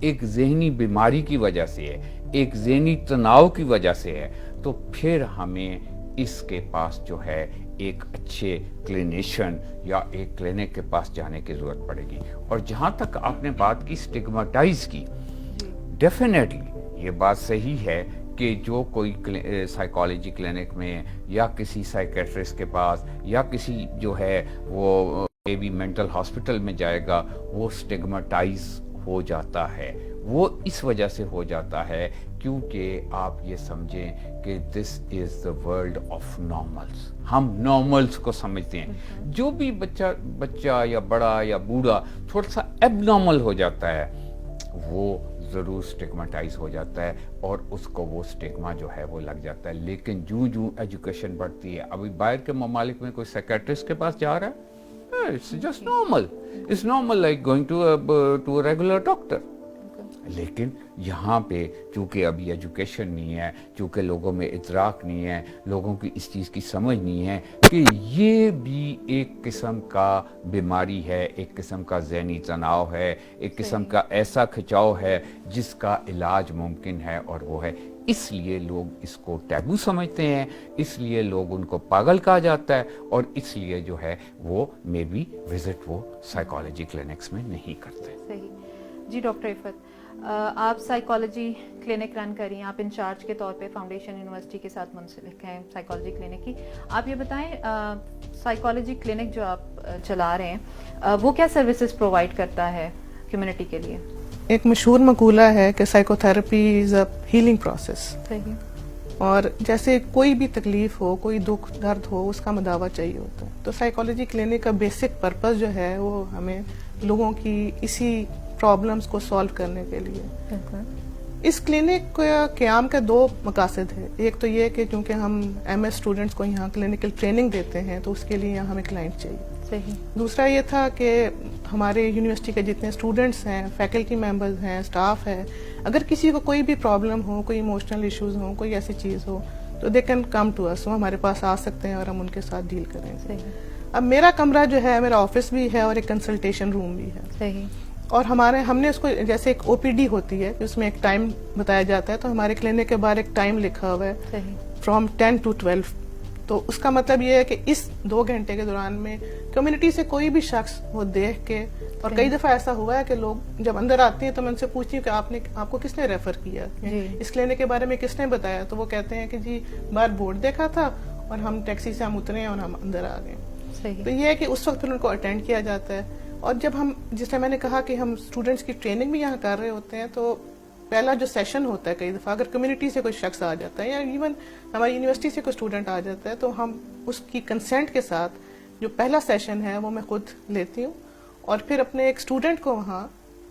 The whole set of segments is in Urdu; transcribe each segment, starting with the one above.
ایک ذہنی بیماری کی وجہ سے ہے, ایک ذہنی تناؤ کی وجہ سے ہے, تو پھر ہمیں اس کے پاس جو ہے ایک اچھے کلینیشین یا ایک کلینک کے پاس جانے کی ضرورت پڑے گی. اور جہاں تک آپ نے بات کی سٹگماٹائز کی, ڈیفینیٹلی یہ بات صحیح ہے کہ جو کوئی سائیکالوجی کلینک میں یا کسی سائیکیٹرسٹ کے پاس یا کسی جو ہے وہ بھی مینٹل ہاسپٹل میں جائے گا, وہ سٹگماٹائز ہو جاتا ہے. وہ اس وجہ سے ہو جاتا ہے کیونکہ آپ یہ سمجھیں کہ دس از دا ورلڈ آف نارملس. ہم نارملس کو سمجھتے ہیں. جو بھی بچہ یا بڑا یا بوڑھا تھوڑا سا ایب نارمل ہو جاتا ہے, وہ ضرور سٹگماٹائز ہو جاتا ہے اور اس کو وہ سٹگما جو ہے وہ لگ جاتا ہے. لیکن جو ایجوکیشن بڑھتی ہے, ابھی باہر کے ممالک میں کوئی سائیکیٹرسٹ کے پاس جا رہا ہے, it's just normal, it's normal like going to a regular doctor. لیکن یہاں پہ چونکہ ابھی ایجوکیشن نہیں ہے, چونکہ لوگوں میں ادراک نہیں ہے, لوگوں کی اس چیز کی سمجھ نہیں ہے کہ یہ بھی ایک قسم کا بیماری ہے, ایک قسم کا ذہنی تناؤ ہے, ایک قسم کا ایسا کھچاؤ ہے جس کا علاج ممکن ہے, اور وہ ہے. اس لیے لوگ اس کو ٹیبو سمجھتے ہیں, اس لیے لوگ ان کو پاگل کہا جاتا ہے, اور اس لیے جو ہے وہ مے بی وزٹ وہ سائیکالوجی کلینکس میں نہیں کرتے. صحیح. جی ڈاکٹر عفت, آپ سائیکالوجی کلینک رن کر رہی ہیں, آپ انچارج کے طور پہ فاؤنڈیشن یونیورسٹی کے ساتھ منسلک ہیں سائیکالوجی کلینک کی. آپ یہ بتائیں سائیکالوجی کلینک جو آپ چلا رہے ہیں وہ کیا سروسز پرووائڈ کرتا ہے کمیونٹی کے لیے؟ ایک مشہور مقولہ ہے کہ psycho therapy is a healing process. صحیح. اور جیسے کوئی بھی تکلیف ہو, کوئی دکھ درد ہو, اس کا مداوع چاہیے ہوتا ہے. تو سائیکالوجی کلینک کا بیسک پرپز جو ہے وہ ہمیں لوگوں کی اسی پرابلمس کو سالو کرنے کے لیے. اس کلینک کا قیام کے 2 مقاصد ہیں. ایک تو یہ کہ چونکہ ہم ایم ایس اسٹوڈنٹس کو یہاں کلینکل ٹریننگ دیتے ہیں تو اس کے لیے یہاں ہمیں کلائنٹ چاہیے. صحیح. دوسرا یہ تھا کہ ہمارے یونیورسٹی کے جتنے اسٹوڈنٹس ہیں, فیکلٹی ممبرز ہیں, اسٹاف ہے, اگر کسی کو کوئی بھی پرابلم ہو, کوئی ایموشنل ایشوز ہوں, کوئی ایسی چیز ہو, تو دے کین کم ٹو اس, وہ ہمارے پاس آ سکتے ہیں اور ہم ان کے ساتھ ڈیل کریں گے. صحیح. اب میرا کمرہ جو ہے, میرا آفس بھی ہے اور ایک کنسلٹیشن روم بھی ہے. صحیح. اور ہم نے اس کو جیسے ایک او پی ڈی ہوتی ہے اس میں ایک ٹائم بتایا جاتا ہے, تو ہمارے کلینک کے باہر ایک ٹائم لکھا ہوا ہے فرام 10 to 12. تو اس کا مطلب یہ ہے کہ اس 2 گھنٹے کے دوران میں کمیونٹی سے کوئی بھی شخص وہ دیکھ کے, اور کئی دفعہ ایسا ہوا ہے کہ لوگ جب اندر آتے ہیں تو میں ان سے پوچھتی ہوں کہ آپ کو کس نے ریفر کیا, اس کلینک کے بارے میں کس نے بتایا, تو وہ کہتے ہیں کہ جی باہر بورڈ دیکھا تھا اور ہم ٹیکسی سے ہم اترے اور ہم اندر آ گئے. تو یہ ہے کہ اس وقت پھر ان کو اٹینڈ کیا جاتا ہے. اور جب ہم, جس طرح میں نے کہا کہ ہم اسٹوڈنٹس کی ٹریننگ بھی یہاں کر رہے ہوتے ہیں, تو پہلا جو سیشن ہوتا ہے, کئی دفعہ اگر کمیونٹی سے کوئی شخص آ جاتا ہے یا ایون ہماری یونیورسٹی سے کوئی اسٹوڈنٹ آ جاتا ہے, تو ہم اس کی کنسینٹ کے ساتھ جو پہلا سیشن ہے وہ میں خود لیتی ہوں, اور پھر اپنے ایک اسٹوڈنٹ کو وہاں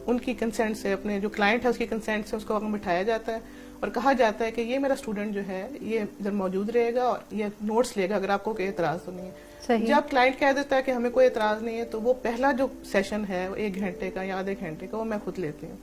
ان کی کنسینٹ سے, اپنے جو کلائنٹ ہے اس کی کنسینٹ سے اس کو وہاں بٹھایا جاتا ہے اور کہا جاتا ہے کہ یہ میرا اسٹوڈنٹ جو ہے یہ ادھر موجود رہے گا اور یہ نوٹس لے گا اگر آپ کو کوئی اعتراض تو نہیں ہے. جب کلائنٹ کہہ دیتا ہے کہ ہمیں کوئی اعتراض نہیں ہے, تو وہ پہلا جو سیشن ہے 1 گھنٹے کا یا آدھے گھنٹے کا وہ میں خود لیتی ہوں,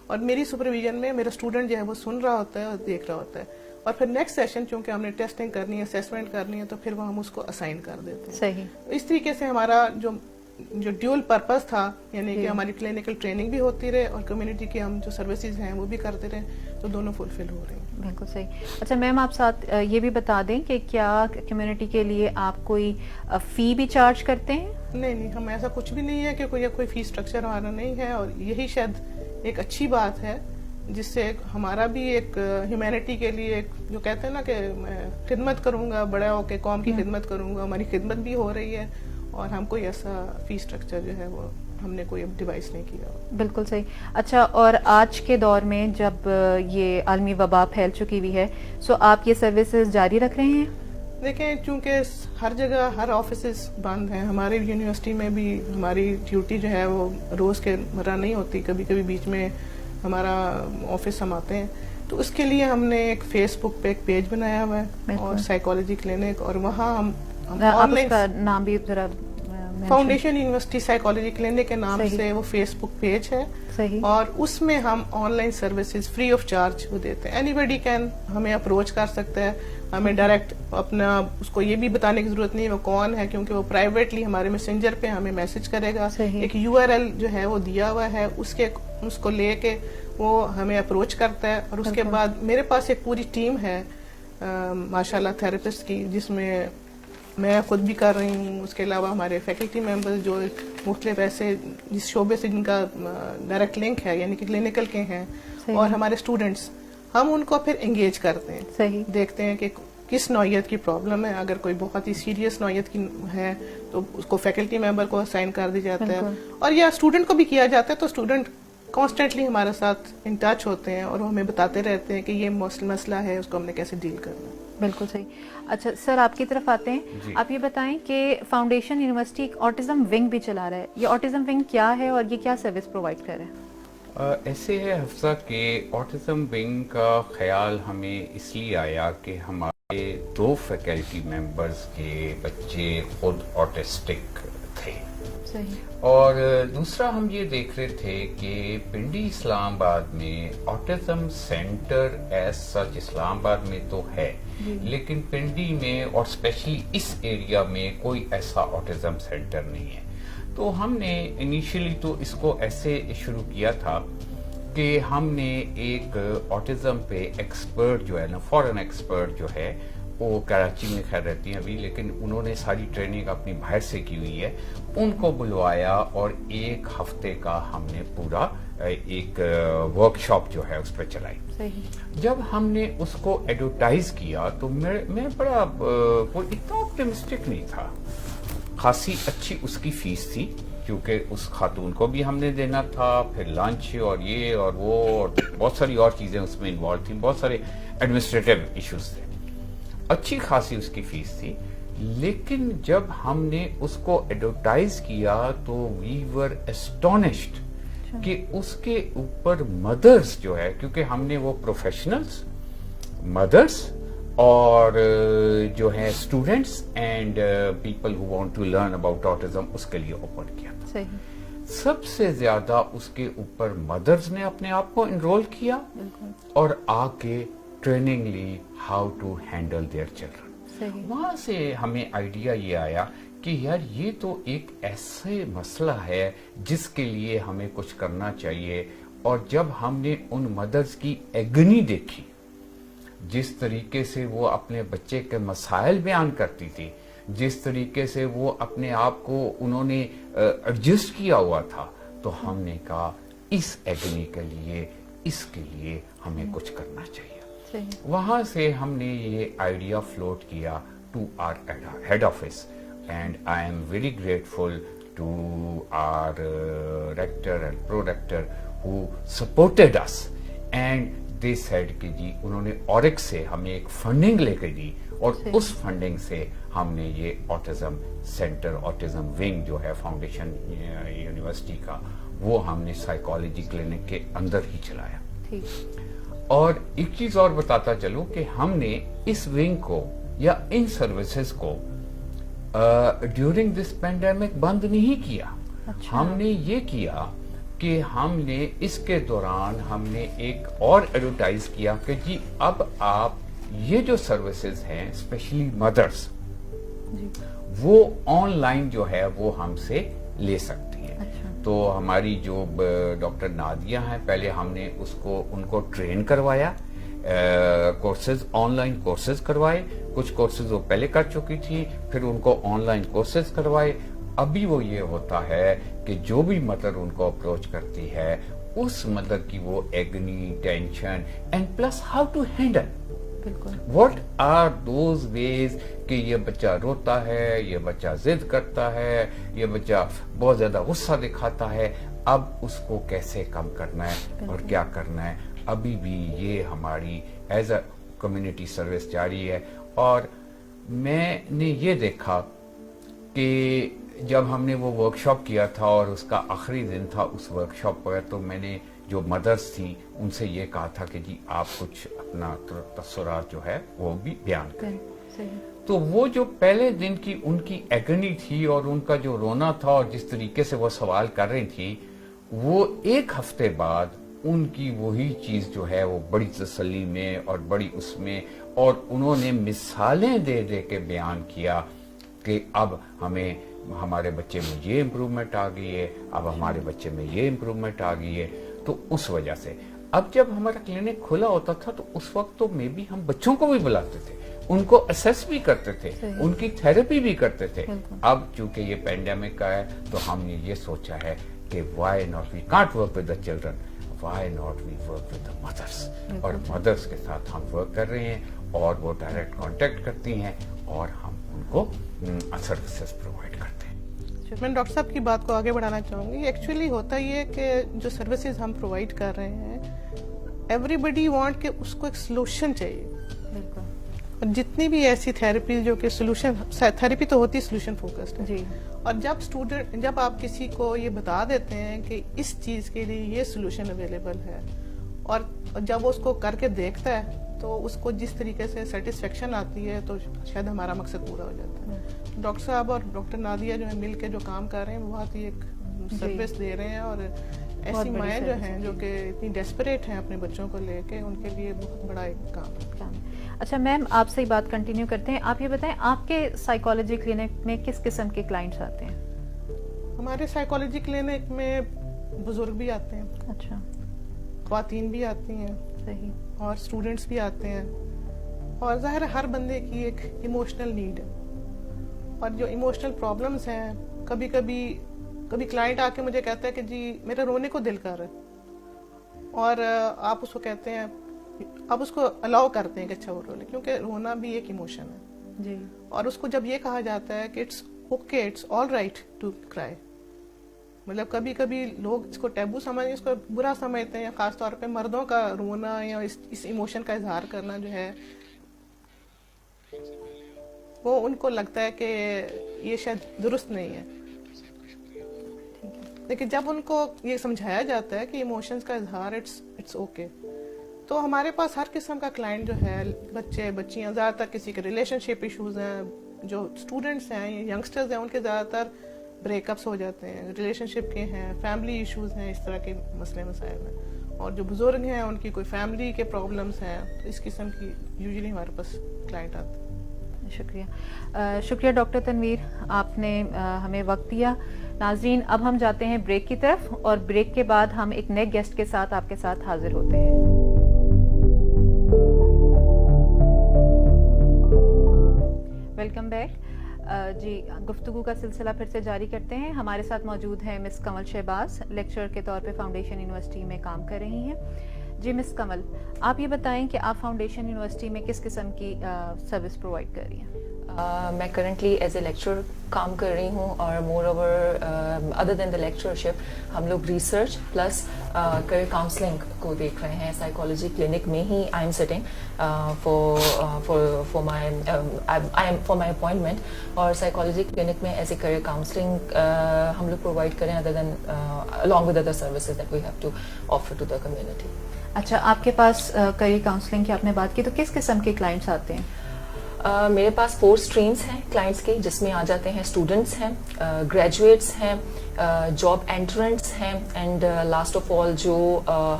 اور میری سپرویژن میں میرا اسٹوڈنٹ جو ہے وہ سن رہا ہوتا ہے اور دیکھ رہا ہوتا ہے. اور پھر نیکسٹ سیشن چونکہ ہم نے ٹیسٹنگ کرنی ہے, اسیسمنٹ کرنی ہے, تو پھر وہ ہم اس کو اسائن کر دیتے ہیں. صحیح. اس طریقے سے ہمارا جو ڈیول پرپز تھا, یعنی کہ ہماری کلینکل ٹریننگ بھی ہوتی رہے اور کمیونٹی کے ہم جو سروسز ہیں وہ بھی کرتے رہے, تو دونوں فلفل ہو رہے ہیں. بالکل صحیح. اچھا میم, آپ ساتھ یہ بھی بتا دیں کہ کیا کمیونٹی کے لیے آپ کوئی فی بھی چارج کرتے ہیں؟ نہیں, ہم ایسا کچھ بھی نہیں ہے کہ کوئی فی اسٹرکچر ہمارا نہیں ہے, اور یہی شاید ایک اچھی بات ہے جس سے ہمارا بھی ایک ہیومینٹی کے لیے ایک جو کہتے ہیں نا کہ میں خدمت کروں گا, بڑا ہو کے قوم کی خدمت کروں گا, ہماری خدمت بھی ہو رہی ہے, اور ہم کوئی ایسا فی اسٹرکچر جو ہے وہ ہم نے کوئی ڈیوائس نہیں کیا. بالکل صحیح. اچھا, اور آج کے دور میں جب یہ عالمی وبا پھیل چکی ہوئی ہے, سو آپ یہ سروسز جاری رکھ رہے ہیں؟ دیکھیں, چونکہ ہر جگہ ہر آفیسز بند ہیں, ہماری یونیورسٹی میں بھی ہماری ڈیوٹی جو ہے وہ روز کے مرہ نہیں ہوتی, کبھی کبھی بیچ میں ہمارا آفس ہم آتے ہیں, تو اس کے لیے ہم نے ایک فیس بک پہ ایک پیج بنایا ہوا ہے, اور سائیکالوجی کلینک, اور وہاں ہم آن لائن نام بھی ذرا فاؤنڈیشن یونیورسٹی سائیکالوجی کلینک کے نام سے وہ فیس بک پیج ہے. اور اس میں ہم on line services free of charge وہ دیتے ہیں. اینی بڈی کین ہمیں اپروچ کر سکتا ہے, ہمیں ڈائریکٹ اپنا اس کو یہ بھی بتانے کی ضرورت نہیں ہے وہ کون ہے, کیونکہ وہ پرائیویٹلی ہمارے میسنجر پہ ہمیں میسج کرے گا. ایک URL جو ہے وہ دیا ہوا ہے, اس کو لے کے وہ ہمیں اپروچ کرتا ہے اور اس کے بعد میرے پاس ایک پوری ٹیم ہے ماشاءاللہ تھراپسٹ کی، جس میں میں خود بھی کر رہی ہوں، اس کے علاوہ ہمارے فیکلٹی ممبرز جو مختلف ایسے جس شعبے سے جن کا ڈائریکٹ لنک ہے یعنی کہ کلینکل کے ہیں، اور ہمارے اسٹوڈنٹس، ہم ان کو پھر انگیج کرتے ہیں، دیکھتے ہیں کہ کس نوعیت کی پرابلم ہے. اگر کوئی بہت ہی سیریس نوعیت کی ہے تو اس کو فیکلٹی ممبر کو اسائن کر دیا جاتا ہے، اور یا اسٹوڈنٹ کو بھی کیا جاتا ہے. تو اسٹوڈنٹ کانسٹنٹلی ہمارے ساتھ ان ٹچ ہوتے ہیں اور وہ ہمیں بتاتے رہتے ہیں کہ یہ مسئلہ ہے، اس کو ہم نے کیسے ڈیل کرنا ہے. بالکل صحیح. اچھا سر، آپ کی طرف آتے ہیں. آپ یہ بتائیں کہ فاؤنڈیشن یونیورسٹی ایک آٹزم ونگ بھی چلا رہا ہے. یہ آٹزم ونگ کیا ہے اور یہ کیا سروس پرووائڈ کر رہا ہے؟ ایسے ہے حفصہ کہ آٹزم ونگ کا خیال ہمیں اس لیے آیا کہ ہمارے 2 فیکلٹی ممبرز کے بچے خود آٹسٹک تھے، اور دوسرا ہم یہ دیکھ رہے تھے کہ پنڈی اسلام آباد میں آٹزم سینٹر ایز سچ اسلام آباد میں تو ہے، لیکن پنڈی میں اور اسپیشلی اس ایریا میں کوئی ایسا آٹزم سینٹر نہیں ہے. تو ہم نے انیشلی تو اس کو ایسے شروع کیا تھا کہ ہم نے ایک آٹزم پہ ایکسپرٹ جو ہے نا، فورن ایکسپرٹ جو ہے، وہ کراچی میں خیر رہتی ہیں ابھی، لیکن انہوں نے ساری ٹریننگ اپنی باہر سے کی ہوئی ہے، ان کو بلوایا اور 1 ہفتے کا ہم نے پورا ایک ورک شاپ جو ہے اس پہ چلائی. جب ہم نے اس کو ایڈورٹائز کیا تو میں بڑا کوئی اتنا آپٹمسٹک نہیں تھا. خاصی اچھی اس کی فیس تھی کیونکہ اس خاتون کو بھی ہم نے دینا تھا، پھر لنچ اور یہ اور وہ اور بہت ساری اور چیزیں اس میں انوالو تھیں، بہت سارے ایڈمنسٹریٹو ایشوز تھے. اچھی خاصی اس کی فیس تھی، لیکن جب ہم نے اس کو ایڈورٹائز کیا تو وی ور اسٹونشڈ کہ اس کے اوپر مدرز جو ہے، کیونکہ ہم نے وہ پروفیشنلز، مدرز اور جو ہیں students and people who want to learn about autism, اس کے لیے اوپن کیا تھا. سب سے زیادہ اس کے اوپر مدرز نے اپنے آپ کو انرول کیا اور آ کے ٹریننگ لی how to handle their children. وہاں سے ہمیں آئیڈیا یہ آیا کہ یار یہ تو ایک ایسے مسئلہ ہے جس کے لیے ہمیں کچھ کرنا چاہیے. اور جب ہم نے ان مدرز کی ایگنی دیکھی، جس طریقے سے وہ اپنے بچے کے مسائل بیان کرتی تھی، جس طریقے سے وہ اپنے آپ کو انہوں نے ایڈجسٹ کیا ہوا تھا، تو ہم نے کہا اس ایگنی کے لیے، اس کے لیے ہمیں کچھ کرنا چاہیے. وہاں سے ہم نے یہ آئیڈیا فلوٹ کیا to our head office, and I am very grateful to our rector and pro rector who supported us, and they said کہ جی انہوں نے اورک سے ہمیں ایک فنڈنگ لے کے دی، اور اس فنڈنگ سے ہم نے یہ آٹزم سینٹر، آٹزم ونگ جو ہے فاؤنڈیشن یونیورسٹی کا، وہ ہم نے سائیکالوجی کلینک کے اندر ہی چلایا. اور ایک چیز اور بتاتا چلوں کہ ہم نے اس ونگ کو یا ان سروسز کو ڈیورنگ دس پینڈیمک بند نہیں کیا. ہم نے یہ کیا کہ ہم نے اس کے دوران ہم نے ایک اور ایڈورٹائز کیا کہ جی اب آپ یہ جو سروسز ہیں اسپیشلی مدرس، وہ آن لائن جو ہے وہ ہم سے لے سکتی ہیں. تو ہماری جو ڈاکٹر نادیہ ہیں، پہلے ہم نے ان کو ٹرین کروایا، کورسز، آن لائن کورسز کروائے. کچھ کورسز وہ پہلے کر چکی تھی، پھر ان کو آن لائن کورسز کروائے. ابھی وہ یہ ہوتا ہے کہ جو بھی مدر ان کو اپروچ کرتی ہے، اس مدر کی وہ agony, tension and plus how to handle, what are those ways کہ یہ بچہ روتا ہے، یہ بچہ ضد کرتا ہے، یہ بچہ بہت زیادہ غصہ دکھاتا ہے، اب اس کو کیسے کم کرنا ہے اور کیا کرنا ہے. ابھی بھی یہ ہماری ایز اے کمیونٹی سروس جاری ہے. اور میں نے یہ دیکھا کہ جب ہم نے وہ ورک شاپ کیا تھا اور اس کا آخری دن تھا اس ورک شاپ پر، تو میں نے جو مدرس تھیں ان سے یہ کہا تھا کہ جی آپ کچھ اپنا تاثرات جو ہے وہ بھی بیان کریں. تو وہ جو پہلے دن کی ان کی ایگنی تھی اور ان کا جو رونا تھا اور جس طریقے سے وہ سوال کر رہی تھی، وہ 1 ہفتے بعد ان کی وہی چیز جو ہے وہ بڑی تسلی میں اور بڑی اس میں، اور انہوں نے مثالیں دے دے کے بیان کیا کہ اب ہمارے بچے میں یہ امپرومنٹ آ گئی ہے، اب ہمارے بچے میں یہ امپرومنٹ آ گئی ہے. تو اس وجہ سے اب جب ہمارا کلینک کھلا ہوتا تھا تو اس وقت تو میں بھی ہم بچوں کو بھی بلاتے تھے, ان کو اسیس بھی کرتے تھے, ان کی تھراپی بھی کرتے تھے. اب چونکہ یہ پینڈیمک کا ہے تو ہم نے یہ سوچا ہے کہ why not, we can't work with the children, why not we work with the mothers. اور مدرس کے ساتھ ہم ورک کر رہے ہیں اور وہ ڈائریکٹ کانٹیکٹ کرتی ہیں اور ہم ان کو سروسز پرووائڈ کرتے ہیں. میں ڈاکٹر صاحب کی بات کو آگے بڑھانا چاہوں گی. ایکچولی ہوتا یہ ہے کہ جو سروسز ہم پرووائڈ کر رہے ہیں, ایوری بڈی وانٹ کہ اس کو ایک سلوشن چاہیے. اور جتنی بھی ایسی تھراپی جو کہ سلوشن, تھراپی تو ہوتی ہے سلوشن فوکسڈ ہے, اور جب آپ کسی کو یہ بتا دیتے ہیں کہ اس چیز کے لیے یہ سلوشن اویلیبل ہے, اور جب وہ اس کو کر کے دیکھتا ہے تو اس کو جس طریقے سے سیٹسفیکشن آتی ہے تو شاید ہمارا مقصد پورا ہو جاتا ہے. ڈاکٹر صاحب اور ڈاکٹر نادیہ جو ہے مل کے جو کام کر رہے ہیں وہ بہت ہی ایک سروس دے رہے ہیں, اور ایسی مائیں جو ہیں جو کہ اتنی ڈیسپریٹ ہیں اپنے بچوں کو لے کے, ان کے لیے بہت بڑا ایک کام ہے. اچھا میم, آپ سے بات کنٹینیو کرتے ہیں. آپ یہ بتائیں آپ کے سائیکالوجی کلینک میں کس قسم کے کلائنٹس آتے ہیں؟ ہمارے سائیکالوجی کلینک میں بزرگ بھی آتے ہیں, اچھا, خواتین بھی آتی ہیں, صحیح, اور اسٹوڈینٹس بھی آتے ہیں. اور ظاہر ہر بندے کی ایک ایموشنل نیڈ ہے, اور جو ایموشنل پرابلمس ہیں, کبھی کلائنٹ آ کے مجھے کہتا ہے کہ جی میرا رونے کو دل کر رہا ہے, اور آپ اس کو کہتے ہیں, آپ اس کو الاؤ کرتے ہیں کہ اچھا وہ رو لے, کیونکہ رونا بھی ایک ایموشن ہے جی. اور اس کو جب یہ کہا جاتا ہے کہ it's okay, it's all right to cry, مطلب کبھی لوگ اس کو ٹیبو سمجھتے, اس کو برا سمجھتے ہیں, خاص طور پہ مردوں کا رونا یا اس ایموشن کا اظہار کرنا جو ہے وہ ان کو لگتا ہے کہ یہ شاید درست نہیں ہے. لیکن جب ان کو یہ سمجھایا جاتا ہے کہ ایموشنز کا اظہار اٹس اوکے, تو ہمارے پاس ہر قسم کا کلائنٹ جو ہے, بچے بچیاں, زیادہ تر کسی کے ریلیشن شپ ایشوز ہیں, جو اسٹوڈنٹس ہیں, ینگسٹرز ہیں, ان کے زیادہ تر بریک اپس ہو جاتے ہیں, ریلیشن شپ کے ہیں, فیملی ایشوز ہیں, اس طرح کے مسئلے مسائل ہیں. اور جو بزرگ ہیں ان کی کوئی فیملی کے پرابلمس ہیں, تو اس قسم کی یوزلی ہمارے پاس کلائنٹ آتے ہیں. شکریہ ڈاکٹر تنویر, آپ نے ہمیں وقت دیا. ناظرین, اب ہم جاتے ہیں بریک کی طرف, اور بریک کے بعد ہم ایک نئے گیسٹ کے ساتھ آپ کے ساتھ حاضر ہوتے ہیں. Welcome back. جی, گفتگو کا سلسلہ پھر سے جاری کرتے ہیں. ہمارے ساتھ موجود ہیں مس کنول شہباز, لیکچرر کے طور پہ فاؤنڈیشن یونیورسٹی میں کام کر رہی ہیں. جی مس کنول, آپ یہ بتائیں کہ آپ فاؤنڈیشن یونیورسٹی میں کس قسم کی سروس پرووائڈ کر رہی ہیں؟ میں کرنٹلی ایز اے لیکچر کام کر رہی ہوں, اور مور اوور ادر دین دا لیکچرشپ ہم لوگ ریسرچ پلس کریئر کاؤنسلنگ کو دیکھ رہے ہیں. سائیکالوجی کلینک میں ہی I am sitting for my appointment, اور سائیکالوجی کلینک میں ایز اے کریئر کاؤنسلنگ ہم لوگ پرووائڈ کریں other than along with other services that we have to offer to the community. اچھا, آپ کے پاس کریئر کاؤنسلنگ کی آپ نے بات کی, تو کس قسم کے کلائنٹس آتے ہیں؟ میرے پاس 4 اسٹریمس ہیں کلائنٹس کی, جس میں آ جاتے ہیں اسٹوڈنٹس ہیں, گریجویٹس ہیں, جاب انٹرنٹس ہیں, اینڈ لاسٹ آف آل جو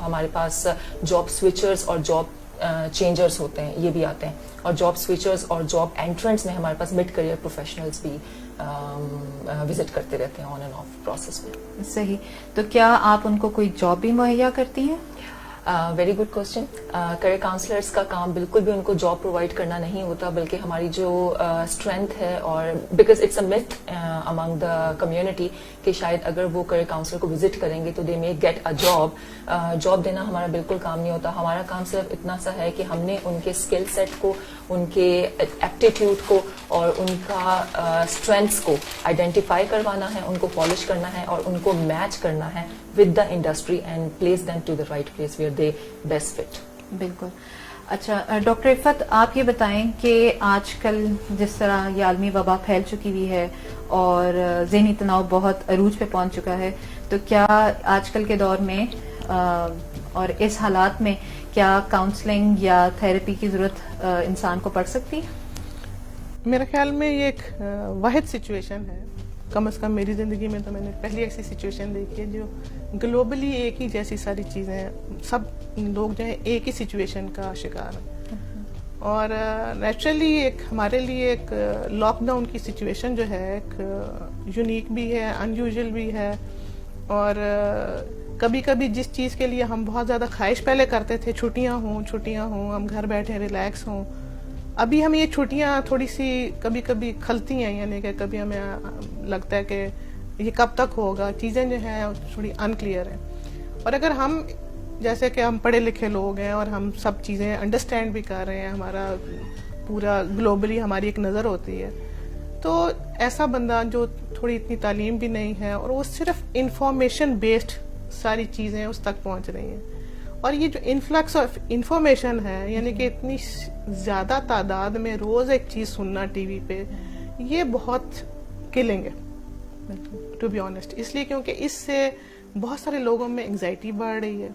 ہمارے پاس جاب سوئچرز اور جاب چینجرز ہوتے ہیں یہ بھی آتے ہیں. اور جاب سوئچرز اور جاب انٹرنٹس میں ہمارے پاس مڈ کریئر پروفیشنلز بھی وزٹ کرتے رہتے ہیں آن اینڈ آف پروسیس میں. صحیح, تو کیا آپ ان کو کوئی جاب بھی مہیا کرتی ہیں؟ Very good question. Career counsellors کا کام بالکل بھی ان کو جاب پرووائڈ کرنا نہیں ہوتا, بلکہ ہماری جو اسٹرینتھ ہے, اور because it's a myth among the community کہ شاید اگر وہ کریئر کاؤنسلر کو وزٹ کریں گے تو they may get a job. Job دینا ہمارا بالکل کام نہیں ہوتا. ہمارا کام صرف اتنا سا ہے کہ ہم نے ان کے اسکل سیٹ کو, ان کے ایپٹیٹیوڈ کو اور ان کا اسٹرینتھس کو آئیڈینٹیفائی کروانا ہے, ان کو پالش کرنا ہے, اور ان کو میچ کرنا ہے with the industry and place them to the right place where they best fit. بالکل. اچھا ڈاکٹر عفت, آپ یہ بتائیں کہ آج کل جس طرح یہ عالمی وبا پھیل چکی ہوئی ہے اور ذہنی تناؤ بہت عروج پہ پہنچ چکا ہے, تو کیا آج کل کے دور میں اور اس حالات میں کیا کاؤنسلنگ یا تھراپی کی ضرورت انسان کو پڑ سکتی ہے؟ میرے خیال میں یہ ایک واحد سچویشن ہے, کم از کم میری زندگی میں تو میں نے پہلی ایسی سچویشن دیکھی ہے جو گلوبلی ایک ہی جیسی ساری چیزیں, سب لوگ جو ہیں ایک ہی سچویشن کا شکار ہیں. اور نیچرلی ایک ہمارے لیے ایک لاک ڈاؤن کی سچویشن جو ہے ایک یونیک بھی ہے, ان یوزول بھی ہے, اور کبھی کبھی جس چیز کے لیے ہم بہت زیادہ خواہش پہلے کرتے تھے چھٹیاں ہوں ہم گھر بیٹھے ریلیکس ہوں, ابھی ہم یہ چھٹیاں تھوڑی سی کبھی کبھی کھلتی ہیں, یعنی کہ کبھی ہمیں لگتا ہے کہ یہ کب تک ہوگا, چیزیں جو ہیں تھوڑی انکلیئر ہیں. اور اگر ہم جیسے کہ ہم پڑھے لکھے لوگ ہیں اور ہم سب چیزیں انڈرسٹینڈ بھی کر رہے ہیں, ہمارا پورا گلوبلی ہماری ایک نظر ہوتی ہے, تو ایسا بندہ جو تھوڑی اتنی تعلیم بھی نہیں ہے اور وہ صرف انفارمیشن بیسڈ ساری چیزیں اس تک پہنچ رہی ہیں, اور یہ جو انفلکس آف انفارمیشن ہے, یعنی کہ اتنی زیادہ تعداد میں روز ایک چیز سننا ٹی وی پہ, یہ بہت کلنگ ہے ٹو بی آنیسٹ. اس لیے کیونکہ اس سے بہت سارے لوگوں میں انگزائٹی بڑھ رہی ہے,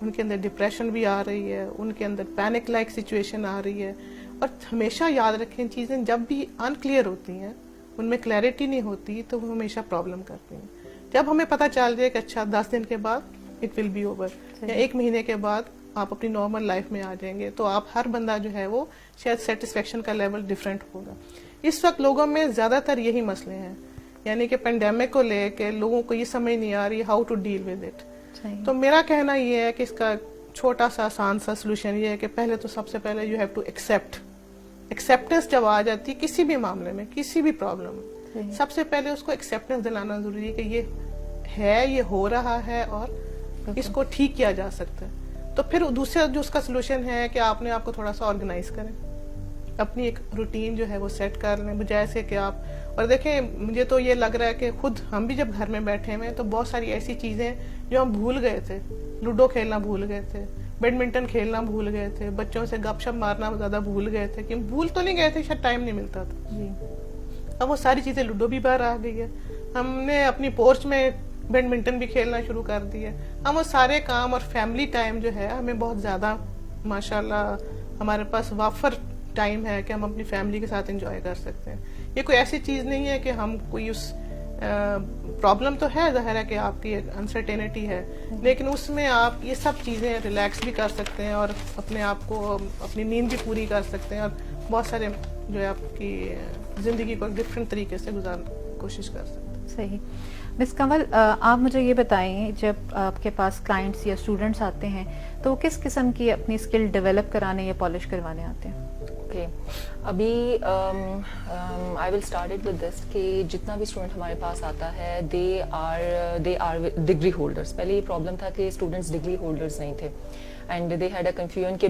ان کے اندر ڈپریشن بھی آ رہی ہے, ان کے اندر پینک لائک سچویشن آ رہی ہے. اور ہمیشہ یاد رکھیں چیزیں جب بھی انکلیئر ہوتی ہیں, ان میں کلیئرٹی نہیں ہوتی, تو وہ ہمیشہ پرابلم کرتی ہیں. جب ہمیں پتہ چل جائے کہ اچھا 10 دن کے بعد اٹ ول بی اوور, یا 1 مہینے کے بعد آپ اپنی نارمل لائف میں آ جائیں گے, تو آپ ہر بندہ جو ہے وہ شاید سیٹسفیکشن کا لیول ڈفرینٹ ہوگا. اس وقت لوگوں میں زیادہ تر یہی مسئلے ہیں, یعنی کہ پینڈیمک کو لے کے لوگوں کو یہ سمجھ نہیں آ رہی how to deal with it. تو میرا کہنا یہ ہے کہ اس کا چھوٹا سا آسان سا سولوشن یہ ہے کہ پہلے تو سب سے پہلے you have to accept. Acceptance جب آ جاتی ہے کسی بھی معاملے میں, کسی بھی پرابلم میں, سب سے پہلے اس کو ایکسیپٹنس دلانا ضروری ہے کہ یہ ہے, یہ ہو رہا ہے اور اس کو ٹھیک کیا جا سکتا ہے. تو پھر دوسرا جو اس کا سولوشن ہے کہ آپ نے آپ کو تھوڑا سا آرگنائز کریں, اپنی ایک روٹین جو ہے وہ سیٹ کر لیں, بجائے سے کہ آپ, اور دیکھیں مجھے تو یہ لگ رہا ہے کہ خود ہم بھی جب گھر میں بیٹھے ہوئے تو بہت ساری ایسی چیزیں جو ہم بھول گئے تھے, لوڈو کھیلنا بھول گئے تھے, بیڈمنٹن کھیلنا بھول گئے تھے, بچوں سے گپ شپ مارنا زیادہ بھول گئے تھے, کہ بھول تو نہیں گئے تھے, شاید ٹائم نہیں ملتا تھا. اب وہ ساری چیزیں, لوڈو بھی باہر آ گئی ہے, ہم نے اپنی پورچ میں بیڈمنٹن بھی کھیلنا شروع کر دیا. ہم وہ سارے کام اور فیملی ٹائم جو ہے ہمیں بہت زیادہ ماشاءاللہ ہمارے پاس وافر ٹائم ہے کہ ہم اپنی فیملی کے ساتھ انجوائے کر سکتے ہیں. یہ کوئی ایسی چیز نہیں ہے کہ ہم کوئی اس پرابلم تو ہے, ظاہر ہے کہ آپ کی انسرٹینٹی ہے, لیکن اس میں آپ یہ سب چیزیں ریلیکس بھی کر سکتے ہیں اور اپنے آپ کو اپنی نیند بھی پوری کر سکتے ہیں, اور بہت سارے جو ہے آپ کی زندگی کو ڈفرینٹ طریقے سے گزارنے کی کوشش کر سکتے ہیں. صحیح. مس کنول, آپ مجھے یہ بتائیں, جب آپ کے پاس کلائنٹس یا اسٹوڈنٹس آتے ہیں تو وہ کس قسم کی اپنی اسکل ڈیولپ کرانے یا پالش کروانے آتے ہیں؟ ابھی I will start it with this کہ جتنا بھی اسٹوڈنٹ ہمارے پاس آتا ہے دے آر ڈگری ہولڈرس. پہلے یہ پرابلم تھا کہ اسٹوڈنٹس ڈگری ہولڈرس نہیں تھے, and they had a confusion کہ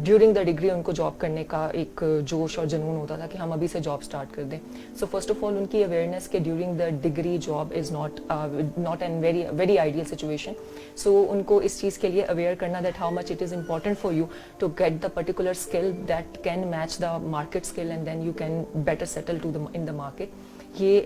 ڈیورنگ دا ڈگری ان کو جاب کرنے کا ایک جوش اور جنون ہوتا تھا کہ ہم ابھی سے جاب اسٹارٹ کر دیں. سو فرسٹ آف آل ان کی اویئرنیس کہ during the degree job is not an very ideal situation. So ان کو اس چیز کے لیے اویئر کرنا that how much it is important for you to get the particular skill that can match the market skill, and then you can better settle in the market. یہ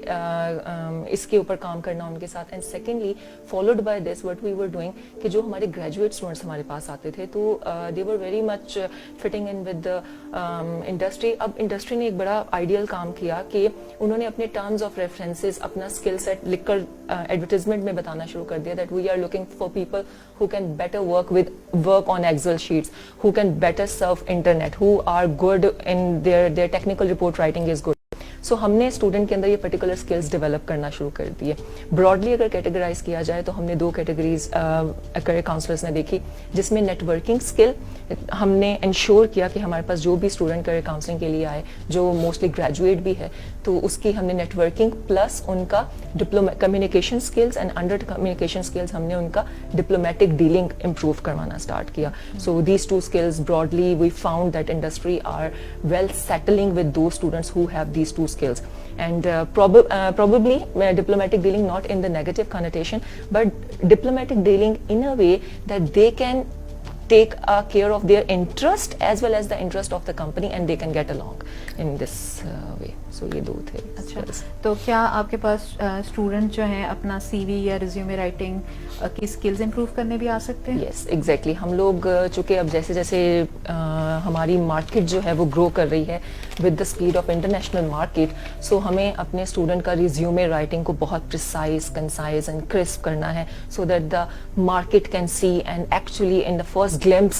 اس کے اوپر کام کرنا ان کے ساتھ. And secondly followed by this what we were doing کہ جو ہمارے گریجویٹ اسٹوڈنٹس ہمارے پاس آتے تھے تو they were very much fitting in with industry. اب انڈسٹری نے ایک بڑا آئیڈیل کام کیا کہ انہوں نے اپنے ٹرمز آف ریفرنسز اپنا اسکل سیٹ لکھ کر ایڈورٹیزمنٹ میں بتانا شروع کر دیا that we are looking for people who can better work on Excel sheets, who can better surf internet, who are good in their technical report writing is good. سو ہم نے اسٹوڈنٹ کے اندر یہ پرٹیکولر اسکلس ڈیولپ کرنا شروع کر دیے. براڈلی اگر کیٹیگرائز کیا جائے تو ہم نے 2 کیٹیگریز کریئر کاؤنسلرس نے دیکھی, جس میں نیٹ ورکنگ اسکل ہم نے انشور کیا کہ ہمارے پاس جو بھی اسٹوڈنٹ کریئر کاؤنسلنگ کے لیے آئے جو موسٹلی گریجویٹ بھی ہے تو اس کی ہم نے نیٹ ورکنگ پلس ان کا communication skills and under communication skills ہم نے ان کا ڈپلومیٹک ڈیلنگ امپروو کروانا اسٹارٹ کیا. So these 2 skills broadly we found that industry are well settling with those students who have these 2 skills, and probably diplomatic dealing not in the negative connotation but diplomatic dealing in a way that they can take care of their interest as well as the interest of the company, and they can get along in this way. So یہ 2 تھے. اچھا, تو کیا آپ کے پاس اسٹوڈنٹ جو ہیں اپنا سی وی یا ریزیومے رائٹنگ کی اسکلز امپروو کرنے بھی آ سکتے ہیں؟ Yes exactly. ہم لوگ چونکہ اب جیسے جیسے ہماری مارکیٹ جو ہے وہ گرو کر رہی ہے with the speed of international market, so ہمیں اپنے اسٹوڈنٹ کا ریزیومے رائٹنگ کو بہت پریسائز, کنسائز اینڈ کرسپ کرنا ہے so that the market can see and actually in the first glimpse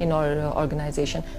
in our organization.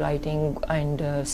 writing and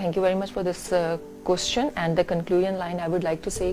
Thank you very much for this question, and the conclusion line I would like to say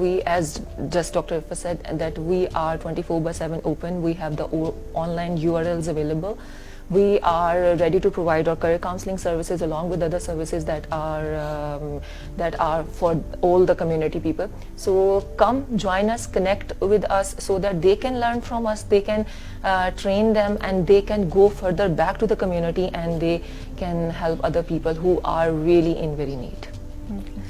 we, as just Dr. Ifa said, that we are 24/7 open. We have the online URLs available. We are ready to provide our career counseling services along with other services that are for all the community people. So come join us, connect with us so that they can learn from us, they can train them, and they can go further back to the community and they can help other people who are really in very need.